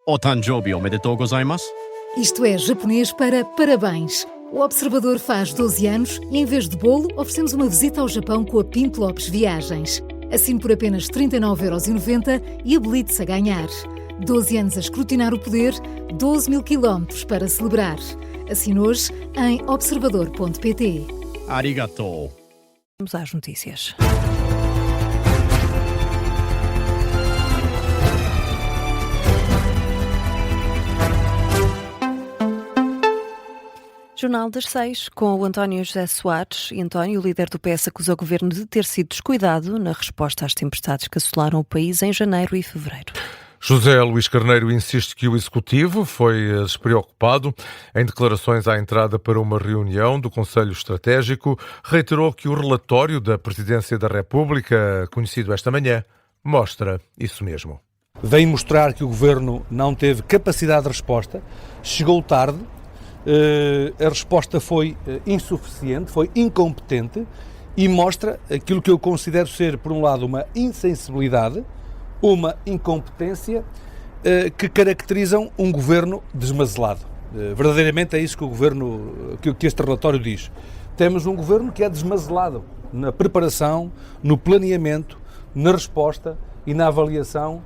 O Tanjoubi omedetou gozaimasu. Isto é japonês para parabéns. O Observador faz 12 anos e, em vez de bolo, oferecemos uma visita ao Japão com a Pinto Lopes Viagens. Assine por apenas 39,90€ e habilite-se a ganhar. 12 anos a escrutinar o poder, 12 mil quilómetros para celebrar. Assine hoje em observador.pt. Arigatou. Vamos às notícias. Jornal das 6, com o António José Soares. E António, o líder do PS, acusou o governo de ter sido descuidado na resposta às tempestades que assolaram o país em janeiro e fevereiro. José Luís Carneiro insiste que o Executivo foi despreocupado. Em declarações à entrada para uma reunião do Conselho Estratégico, reiterou que o relatório da Presidência da República, conhecido esta manhã, mostra isso mesmo. Vem mostrar que o Governo não teve capacidade de resposta, chegou tarde, a resposta foi insuficiente, foi incompetente e mostra aquilo que eu considero ser, por um lado, uma insensibilidade, uma incompetência que caracterizam um governo desmazelado. Verdadeiramente é isso que o governo, que este relatório diz. Temos um governo que é desmazelado na preparação, no planeamento, na resposta e na avaliação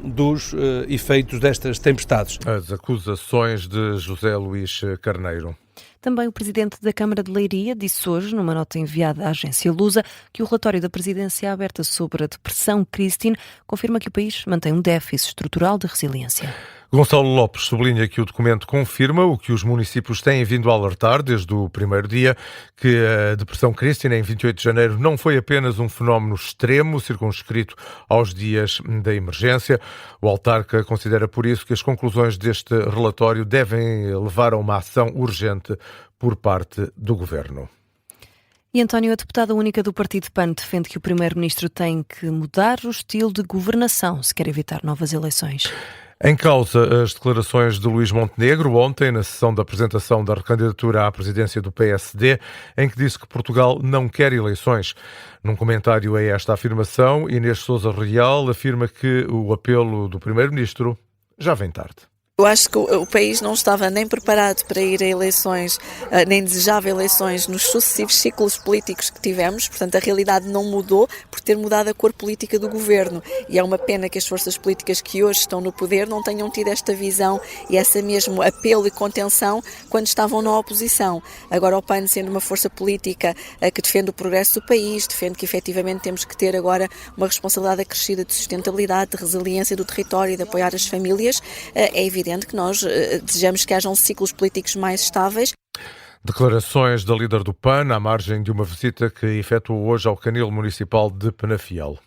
dos efeitos destas tempestades. As acusações de José Luís Carneiro. Também o presidente da Câmara de Leiria disse hoje, numa nota enviada à agência Lusa, que o relatório da presidência aberta sobre a depressão Christine confirma que o país mantém um déficit estrutural de resiliência. Gonçalo Lopes sublinha que o documento confirma o que os municípios têm vindo a alertar desde o primeiro dia, que a depressão Christine em 28 de janeiro não foi apenas um fenómeno extremo circunscrito aos dias da emergência. O autarca considera por isso que as conclusões deste relatório devem levar a uma ação urgente por parte do governo. E António, a deputada única do Partido PAN, defende que o primeiro-ministro tem que mudar o estilo de governação se quer evitar novas eleições. Em causa as declarações de Luís Montenegro ontem na sessão da apresentação da recandidatura à presidência do PSD, em que disse que Portugal não quer eleições. Num comentário a esta afirmação, Inês Sousa Real afirma que o apelo do primeiro-ministro já vem tarde. Eu acho que o país não estava nem preparado para ir a eleições, nem desejava eleições nos sucessivos ciclos políticos que tivemos, portanto a realidade não mudou por ter mudado a cor política do governo e é uma pena que as forças políticas que hoje estão no poder não tenham tido esta visão e esse mesmo apelo e contenção quando estavam na oposição. Agora o PAN, sendo uma força política que defende o progresso do país, defende que efetivamente temos que ter agora uma responsabilidade acrescida de sustentabilidade, de resiliência do território e de apoiar as famílias, é evidente que nós desejamos que hajam ciclos políticos mais estáveis. Declarações da líder do PAN à margem de uma visita que efetuou hoje ao Canil Municipal de Penafiel.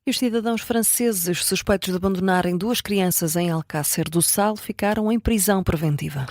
E os cidadãos franceses suspeitos de abandonarem 2 crianças em Alcácer do Sal ficaram em prisão preventiva.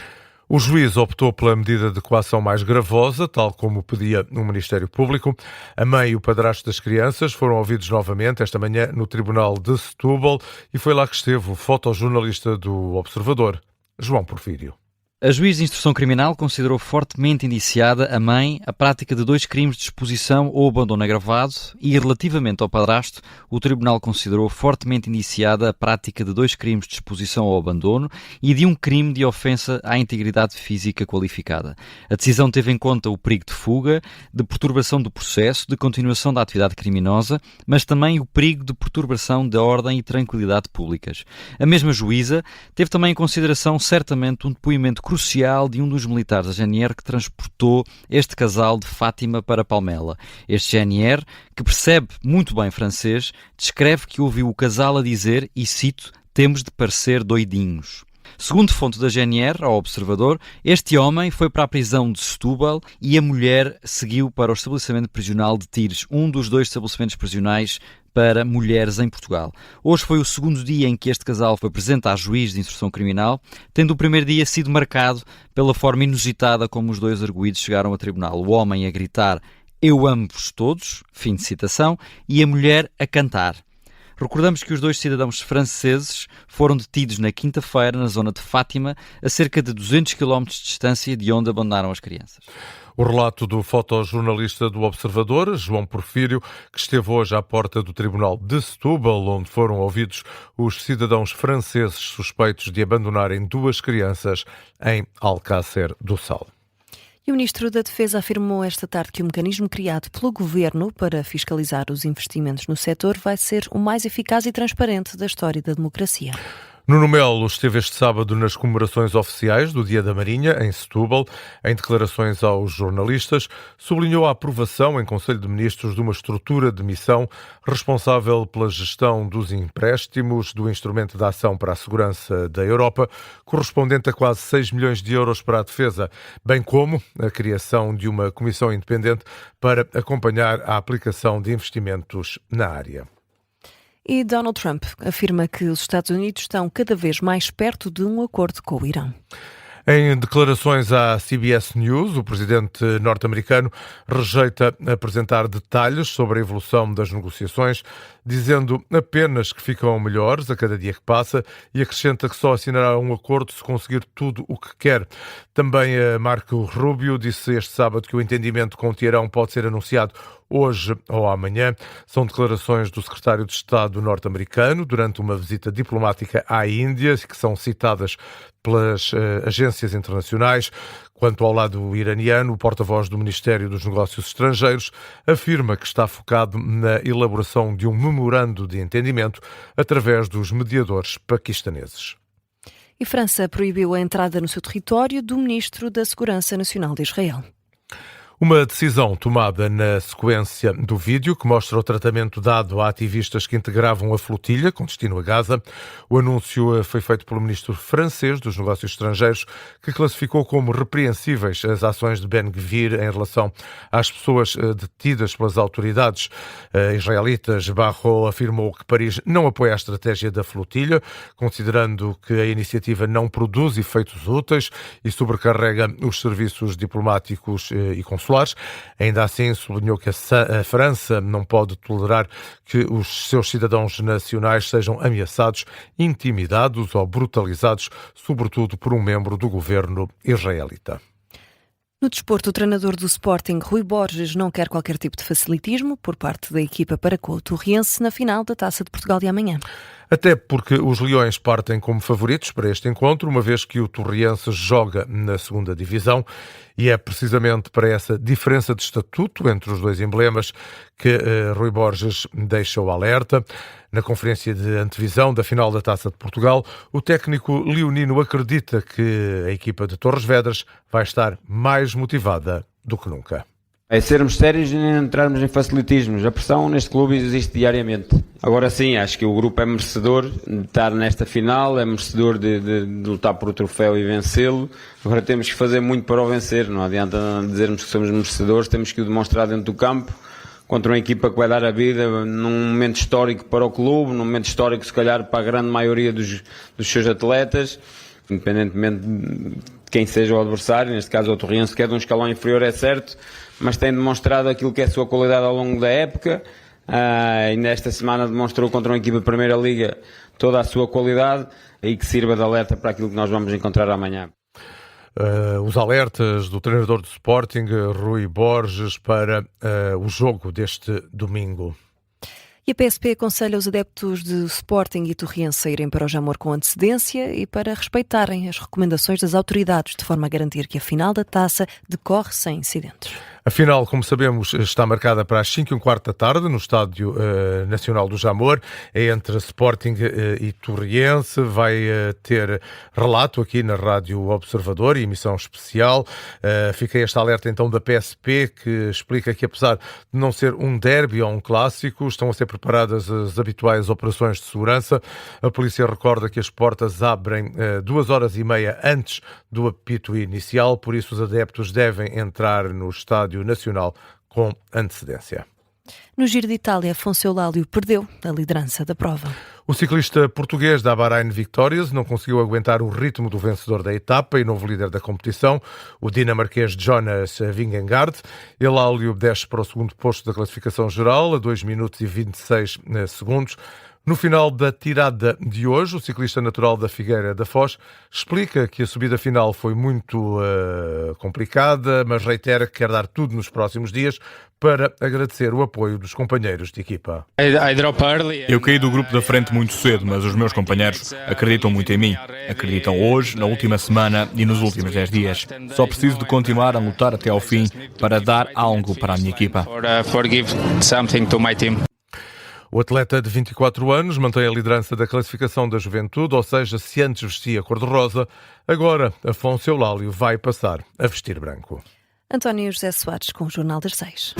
O juiz optou pela medida de coação mais gravosa, tal como pedia o Ministério Público. A mãe e o padrasto das crianças foram ouvidos novamente esta manhã no Tribunal de Setúbal e foi lá que esteve o fotojornalista do Observador, João Porfírio. A juiz de instrução criminal considerou fortemente indiciada a mãe a prática de 2 crimes de exposição ou abandono agravado e, relativamente ao padrasto, o tribunal considerou fortemente indiciada a prática de 2 crimes de exposição ou abandono e de um crime de ofensa à integridade física qualificada. A decisão teve em conta o perigo de fuga, de perturbação do processo, de continuação da atividade criminosa, mas também o perigo de perturbação da ordem e tranquilidade públicas. A mesma juíza teve também em consideração certamente um depoimento crucial de um dos militares da GNR que transportou este casal de Fátima para Palmela. Este GNR, que percebe muito bem francês, descreve que ouviu o casal a dizer, e cito, "temos de parecer doidinhos". Segundo fonte da GNR, ao Observador, este homem foi para a prisão de Setúbal e a mulher seguiu para o estabelecimento prisional de Tires, um dos 2 estabelecimentos prisionais para mulheres em Portugal. Hoje foi o segundo dia em que este casal foi presente à juiz de instrução criminal, tendo o primeiro dia sido marcado pela forma inusitada como os 2 arguidos chegaram a tribunal. O homem a gritar "eu amo-vos todos", fim de citação, e a mulher a cantar. Recordamos que os 2 cidadãos franceses foram detidos na quinta-feira na zona de Fátima, a cerca de 200 km de distância de onde abandonaram as crianças. O relato do fotojornalista do Observador, João Porfírio, que esteve hoje à porta do Tribunal de Setúbal, onde foram ouvidos os cidadãos franceses suspeitos de abandonarem 2 crianças em Alcácer do Sal. E o Ministro da Defesa afirmou esta tarde que o mecanismo criado pelo Governo para fiscalizar os investimentos no setor vai ser o mais eficaz e transparente da história da democracia. Nuno Melo esteve este sábado nas comemorações oficiais do Dia da Marinha, em Setúbal. Em declarações aos jornalistas, sublinhou a aprovação em Conselho de Ministros de uma estrutura de missão responsável pela gestão dos empréstimos do Instrumento de Ação para a Segurança da Europa, correspondente a quase 6 milhões de euros para a defesa, bem como a criação de uma comissão independente para acompanhar a aplicação de investimentos na área. E Donald Trump afirma que os Estados Unidos estão cada vez mais perto de um acordo com o Irão. Em declarações à CBS News, o presidente norte-americano rejeita apresentar detalhes sobre a evolução das negociações, dizendo apenas que ficam melhores a cada dia que passa e acrescenta que só assinará um acordo se conseguir tudo o que quer. Também Marco Rubio disse este sábado que o entendimento com o Teherão pode ser anunciado hoje ou amanhã. São declarações do secretário de Estado norte-americano durante uma visita diplomática à Índia, que são citadas pelas agências internacionais. Quanto ao lado iraniano, o porta-voz do Ministério dos Negócios Estrangeiros afirma que está focado na elaboração de um memorando de entendimento através dos mediadores paquistaneses. E França proibiu a entrada no seu território do ministro da Segurança Nacional de Israel. Uma decisão tomada na sequência do vídeo que mostra o tratamento dado a ativistas que integravam a flotilha com destino a Gaza. O anúncio foi feito pelo ministro francês dos Negócios Estrangeiros, que classificou como repreensíveis as ações de Ben-Gvir em relação às pessoas detidas pelas autoridades israelitas. Barrot afirmou que Paris não apoia a estratégia da flotilha, considerando que a iniciativa não produz efeitos úteis e sobrecarrega os serviços diplomáticos e consulares. Ainda assim, sublinhou que a França não pode tolerar que os seus cidadãos nacionais sejam ameaçados, intimidados ou brutalizados, sobretudo por um membro do governo israelita. No desporto, o treinador do Sporting, Rui Borges, não quer qualquer tipo de facilitismo por parte da equipa para com o Torriense na final da Taça de Portugal de amanhã. Até porque os Leões partem como favoritos para este encontro, uma vez que o Torriense joga na 2ª Divisão, e é precisamente para essa diferença de estatuto entre os dois emblemas que Rui Borges deixa o alerta. Na conferência de antevisão da final da Taça de Portugal, o técnico leonino acredita que a equipa de Torres Vedras vai estar mais motivada do que nunca. É sermos sérios e não entrarmos em facilitismos. A pressão neste clube existe diariamente. Agora sim, acho que o grupo é merecedor de estar nesta final, é merecedor de lutar por o troféu e vencê-lo. Agora temos que fazer muito para o vencer. Não adianta dizermos que somos merecedores, temos que o demonstrar dentro do campo, contra uma equipa que vai dar a vida num momento histórico para o clube, num momento histórico se calhar para a grande maioria dos seus atletas, independentemente de quem seja o adversário. Neste caso o Torriense, que é de um escalão inferior, é certo, mas tem demonstrado aquilo que é a sua qualidade ao longo da época. Ainda esta semana demonstrou contra uma equipa de Primeira Liga toda a sua qualidade, e que sirva de alerta para aquilo que nós vamos encontrar amanhã. Os alertas do treinador do Sporting, Rui Borges, para o jogo deste domingo. E a PSP aconselha os adeptos de Sporting e Torriense a irem para o Jamor com antecedência e para respeitarem as recomendações das autoridades, de forma a garantir que a final da taça decorre sem incidentes. A final, como sabemos, está marcada para as 5h15 da tarde no Estádio Nacional do Jamor. É entre Sporting e Torriense. Vai ter relato aqui na Rádio Observador e emissão especial. Fica este alerta então da PSP, que explica que apesar de não ser um derby ou um clássico, estão a ser preparadas as habituais operações de segurança. A polícia recorda que as portas abrem 2h30 antes do apito inicial, por isso os adeptos devem entrar no Estádio Nacional com antecedência. No Giro de Itália, Afonso Eulálio perdeu a liderança da prova. O ciclista português da Bahrain Victorious não conseguiu aguentar o ritmo do vencedor da etapa e novo líder da competição, o dinamarquês Jonas Vingegaard. Eulálio desce para o segundo posto da classificação geral, a 2 minutos e 26 segundos. No final da tirada de hoje, o ciclista natural da Figueira da Foz explica que a subida final foi muito complicada, mas reitera que quer dar tudo nos próximos dias para agradecer o apoio dos companheiros de equipa. Eu caí do grupo da frente muito cedo, mas os meus companheiros acreditam muito em mim. Acreditam hoje, na última semana e nos últimos 10 dias. Só preciso de continuar a lutar até ao fim para dar algo para a minha equipa. O atleta de 24 anos mantém a liderança da classificação da juventude, ou seja, se antes vestia cor-de-rosa, agora Afonso Eulálio vai passar a vestir branco. António José Soares com o Jornal das 6.